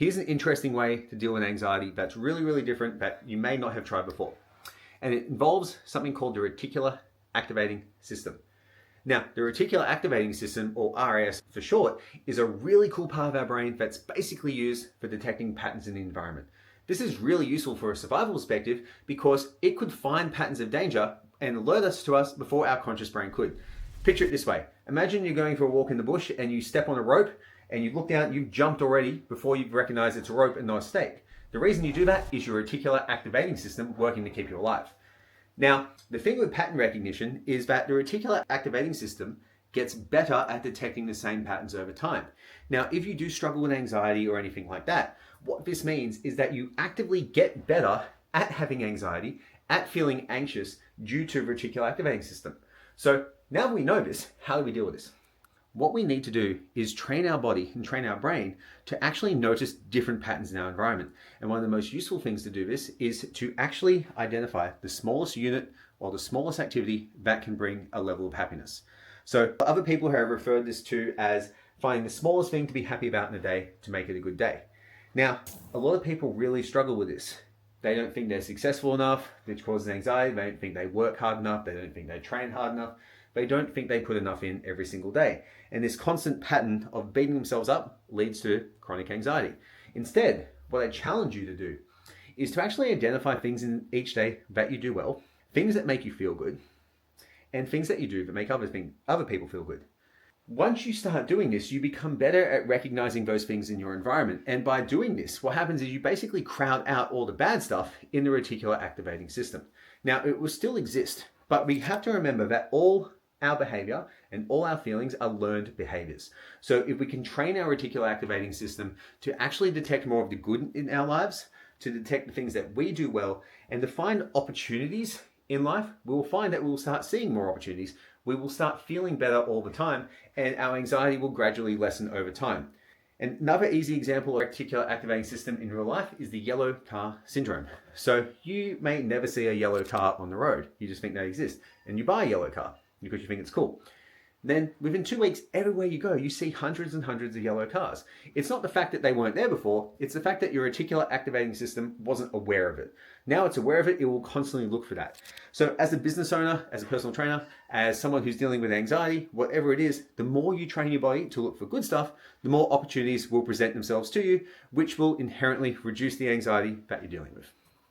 Here's an interesting way to deal with anxiety that's really, really different that you may not have tried before. And it involves something called the reticular activating system. Now, the reticular activating system, or RAS for short, is a really cool part of our brain that's basically used for detecting patterns in the environment. This is really useful for a survival perspective because it could find patterns of danger and alert us to us before our conscious brain could. Picture it this way. Imagine you're going for a walk in the bush and you step on a rope and you look down, you've jumped already before you've recognized it's a rope and not a stake. The reason you do that is your reticular activating system working to keep you alive. Now, the thing with pattern recognition is that the reticular activating system gets better at detecting the same patterns over time. Now, if you do struggle with anxiety or anything like that, what this means is that you actively get better at having anxiety, at feeling anxious due to reticular activating system. So now we know this, how do we deal with this? What we need to do is train our body and train our brain to actually notice different patterns in our environment. And one of the most useful things to do this is to actually identify the smallest unit or the smallest activity that can bring a level of happiness. So other people have referred this to as finding the smallest thing to be happy about in a day to make it a good day. Now, a lot of people really struggle with this. They don't think they're successful enough, which causes anxiety. They don't think they work hard enough. They don't think they train hard enough. They don't think they put enough in every single day. And this constant pattern of beating themselves up leads to chronic anxiety. Instead, what I challenge you to do is to actually identify things in each day that you do well, things that make you feel good, and things that you do that make other people feel good. Once you start doing this, you become better at recognizing those things in your environment. And by doing this, what happens is you basically crowd out all the bad stuff in the reticular activating system. Now, it will still exist, but we have to remember that all our behavior and all our feelings are learned behaviors. So if we can train our reticular activating system to actually detect more of the good in our lives, to detect the things that we do well, and to find opportunities in life, we will find that we will start seeing more opportunities. We will start feeling better all the time, and our anxiety will gradually lessen over time. And another easy example of reticular activating system in real life is the yellow car syndrome. So you may never see a yellow car on the road. You just think they exist. And you buy a yellow car because you think it's cool. Then within 2 weeks, everywhere you go, you see hundreds and hundreds of yellow cars. It's not the fact that they weren't there before, it's the fact that your reticular activating system wasn't aware of it. Now it's aware of it, it will constantly look for that. So as a business owner, as a personal trainer, as someone who's dealing with anxiety, whatever it is, the more you train your body to look for good stuff, the more opportunities will present themselves to you, which will inherently reduce the anxiety that you're dealing with.